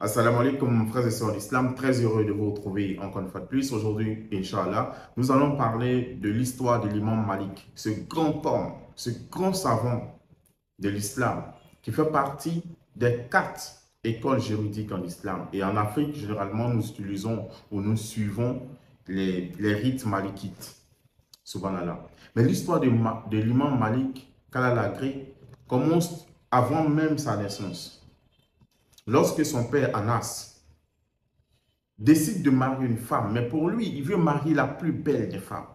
Assalamu alaikum, frères et sœurs d'Islam. Très heureux de vous retrouver encore une fois de plus. Aujourd'hui, Inch'Allah, nous allons parler de l'histoire de l'imam Malik, ce grand homme, ce grand savant de l'islam, qui fait partie des 4 écoles juridiques en islam. Et en Afrique, généralement, nous utilisons ou nous suivons les rites malikites. Subhanallah. Mais l'histoire de l'imam Malik, qu'Allah l'agrée, commence avant même sa naissance. Lorsque son père Anas décide de marier une femme, mais pour lui, il veut marier la plus belle des femmes.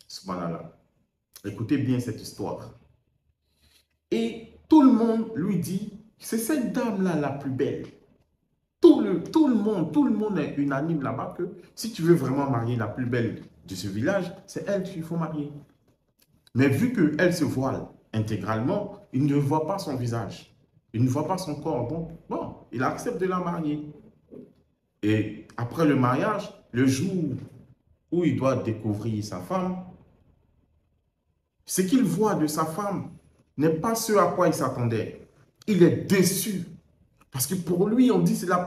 Subhanallah. Écoutez bien cette histoire. Et tout le monde lui dit, c'est cette dame-là la plus belle. Tout le monde est unanime là-bas que si tu veux vraiment marier la plus belle de ce village, c'est elle qu'il faut marier. Mais vu qu'elle se voile intégralement, il ne voit pas son visage. Il ne voit pas son corps. Donc, bon, il accepte de la marier. Et après le mariage, le jour où il doit découvrir sa femme, ce qu'il voit de sa femme n'est pas ce à quoi il s'attendait. Il est déçu. Parce que pour lui, on dit c'est la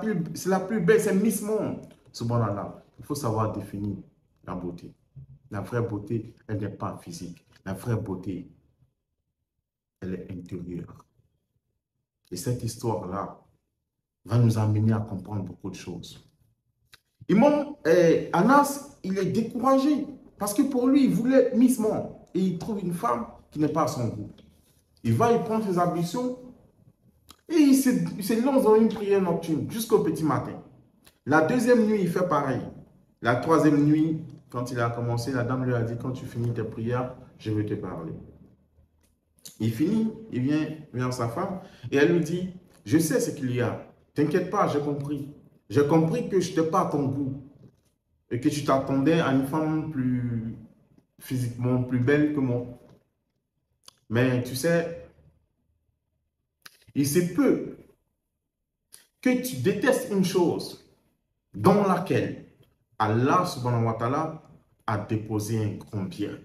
plus belle, c'est Miss Monde. Subhanallah, il faut savoir définir la beauté. La vraie beauté, elle n'est pas physique. La vraie beauté, elle est intérieure. Et cette histoire-là va nous amener à comprendre beaucoup de choses. Imam Anas, il est découragé parce que pour lui, il voulait Miss Monde et il trouve une femme qui n'est pas à son goût. Il va, il prend ses ablutions et il se lance dans une prière nocturne jusqu'au petit matin. La deuxième nuit, il fait pareil. La troisième nuit, quand il a commencé, la dame lui a dit, quand tu finis tes prières, je vais te parler. Il finit, il vient vers sa femme et elle lui dit, je sais ce qu'il y a. T'inquiète pas, j'ai compris. J'ai compris que je n'étais pas à ton goût et que tu t'attendais à une femme plus physiquement plus belle que moi. Mais tu sais, il se peut que tu détestes une chose dans laquelle Allah subhanahu wa ta'ala a déposé un grand bien.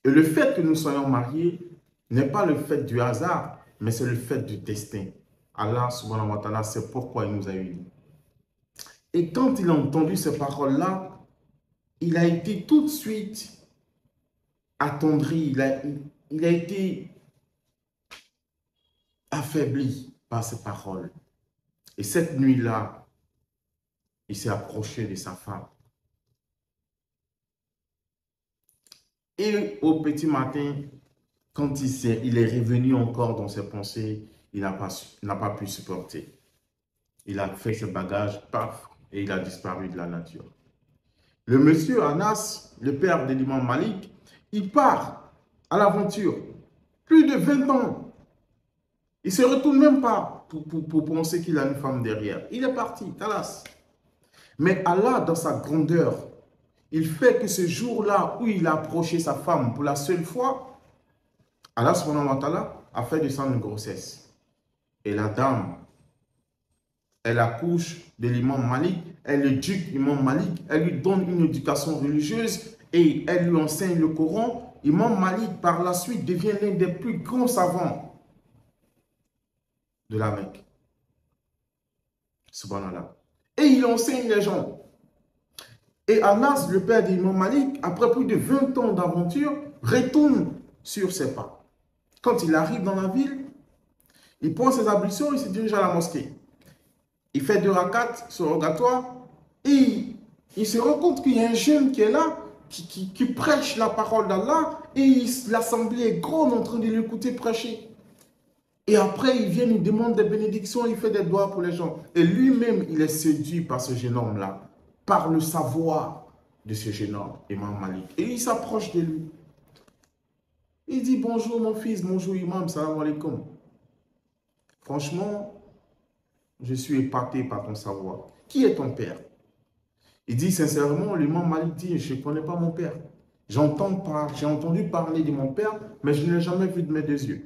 Et le fait que nous soyons mariés n'est pas le fait du hasard, mais c'est le fait du destin. Allah subhanahu wa ta'ala sait pourquoi il nous a unis. Et quand il a entendu ces paroles-là, il a été tout de suite attendri, il a été affaibli par ces paroles. Et cette nuit-là, il s'est approché de sa femme. Et au petit matin, quand il est revenu encore dans ses pensées, il n'a pas pu supporter. Il a fait ses bagages, paf, et il a disparu de la nature. Le monsieur Anas, le père de l'imam Malik, il part à l'aventure. Plus de 20 ans. Il ne se retourne même pas pour penser qu'il a une femme derrière. Il est parti, talas. Mais Allah, dans sa grandeur, il fait que ce jour-là où il a approché sa femme pour la seule fois, Allah subhanahu wa ta'ala a fait descendre une grossesse. Et la dame, elle accouche de l'imam Malik, elle éduque l'imam Malik, elle lui donne une éducation religieuse et elle lui enseigne le Coran. Imam Malik, par la suite, devient l'un des plus grands savants de la Mecque. Subhanallah. Et il enseigne les gens. Et Anas, le père d'Imam Malik, après plus de 20 ans d'aventure, retourne sur ses pas. Quand il arrive dans la ville, il prend ses ablutions, il se dirige à la mosquée. Il fait 2 rakats surrogatoires et il se rend compte qu'il y a un jeune qui est là, qui prêche la parole d'Allah et l'assemblée est grande en train de l'écouter prêcher. Et après, il vient, il demande des bénédictions, il fait des doigts pour les gens. Et lui-même, il est séduit par ce jeune homme-là, par le savoir de ce jeune homme, Imam Malik. Et il s'approche de lui. Il dit, bonjour mon fils, bonjour imam, salam alaikum. Franchement, je suis épaté par ton savoir. Qui est ton père? Il dit sincèrement, l'imam Malik dit, je ne connais pas mon père. J'ai entendu parler de mon père, mais je ne l'ai jamais vu de mes 2 yeux.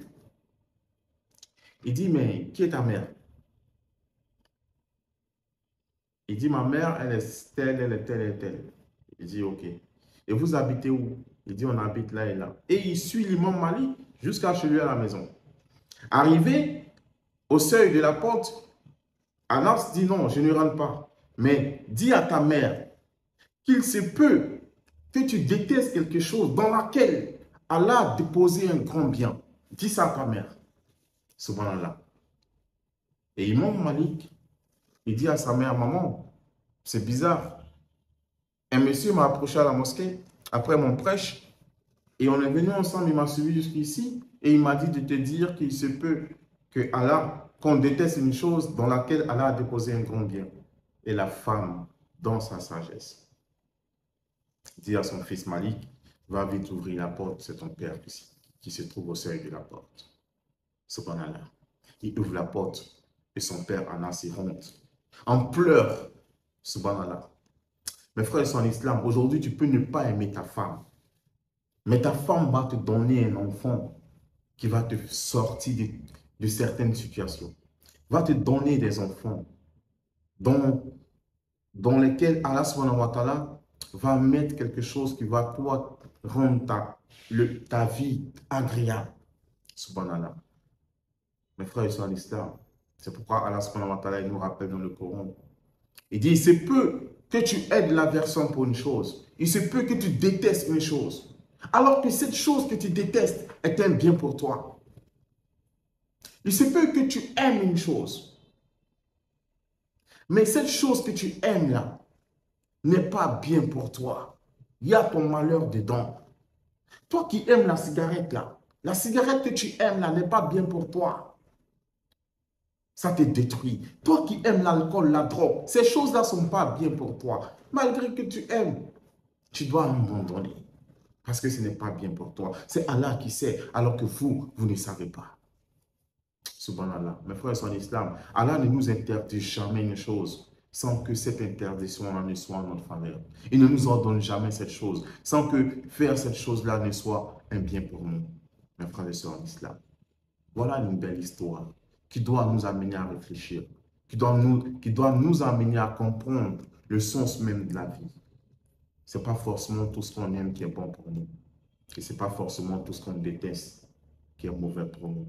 Il dit, mais qui est ta mère? Il dit, ma mère, elle est telle, elle est telle, elle est telle. Il dit, ok. Et vous habitez où? Il dit, on habite là et là. Et il suit l'imam Malik jusqu'à chez lui à la maison. Arrivé, au seuil de la porte, Anas dit non, je ne rentre pas. Mais dis à ta mère qu'il se peut que tu détestes quelque chose dans laquelle Allah a déposé un grand bien. Dis ça à ta mère. Subhanallah. Et Imam Malik, il dit à sa mère, maman, c'est bizarre. Un monsieur m'a approché à la mosquée après mon prêche et on est venu ensemble, il m'a suivi jusqu'ici et il m'a dit de te dire qu'il se peut que Allah, qu'on déteste une chose dans laquelle Allah a déposé un grand bien. Et la femme, dans sa sagesse, dit à son fils Malik, va vite ouvrir la porte, c'est ton père qui se trouve au seuil de la porte. Subhanallah. Il ouvre la porte et son père Anas y honte, en pleurs. Subhanallah. Mes frères sont en islam. Aujourd'hui, tu peux ne pas aimer ta femme. Mais ta femme va te donner un enfant qui va te sortir de certaines situations. Va te donner des enfants dans lesquels Allah subhanahu wa ta'ala va mettre quelque chose qui va toi rendre ta vie agréable. Subhanallah. Mes frères, ils sont en islam. C'est pourquoi Allah subhanahu wa ta'ala nous rappelle dans le Coran. Il dit, il se peut que tu aides la personne pour une chose. Il se peut que tu détestes une chose. Alors que cette chose que tu détestes est un bien pour toi. Il se peut que tu aimes une chose. Mais cette chose que tu aimes là n'est pas bien pour toi. Il y a ton malheur dedans. Toi qui aimes la cigarette là, la cigarette que tu aimes là n'est pas bien pour toi. Ça te détruit. Toi qui aimes l'alcool, la drogue, ces choses-là ne sont pas bien pour toi. Malgré que tu aimes, tu dois abandonner. Parce que ce n'est pas bien pour toi. C'est Allah qui sait, alors que vous ne savez pas. Subhanallah. Mes frères sont en islam. Allah ne nous interdit jamais une chose sans que cette interdiction ne soit en notre faveur. Il ne nous ordonne jamais cette chose sans que faire cette chose-là ne soit un bien pour nous. Mes frères et sœurs en islam. Voilà une belle histoire qui doit nous amener à réfléchir, qui doit nous amener à comprendre le sens même de la vie. Ce n'est pas forcément tout ce qu'on aime qui est bon pour nous. Et ce n'est pas forcément tout ce qu'on déteste qui est mauvais pour nous.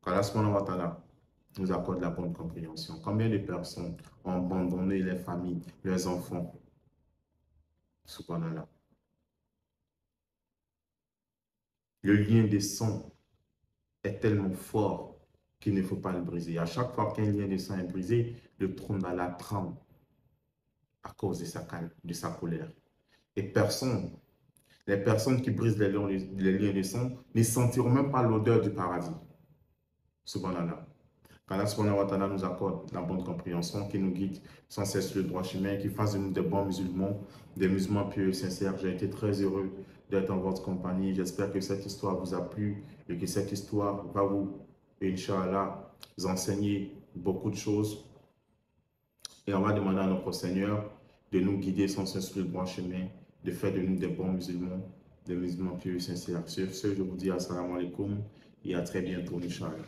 Qu'Allah subhanahu wa ta'ala nous accorde la bonne compréhension. Combien de personnes ont abandonné les familles, leurs enfants? Subhanallah. Le lien des sangs est tellement fort qu'il ne faut pas le briser. À chaque fois qu'un lien de sang est brisé, le trône d'Allah tremble à cause de sa colère. Et les personnes qui brisent les liens de sang ne sentiront même pas l'odeur du paradis. Subhanallah. Qu'Allah subhanahu wa ta'ala nous accorde la bonne compréhension, qui nous guide sans cesse le droit chemin, qui fasse de nous des bons musulmans, des musulmans pieux et sincères. J'ai été très heureux d'être en votre compagnie. J'espère que cette histoire vous a plu et que cette histoire va vous, Inch'Allah, vous enseigner beaucoup de choses. Et on va demander à notre Seigneur de nous guider sans cesse le droit chemin, de faire de nous des bons musulmans, des musulmans pieux et sincères. Sur ce, je vous dis assalamu alaikum et à très bientôt, Inch'Allah.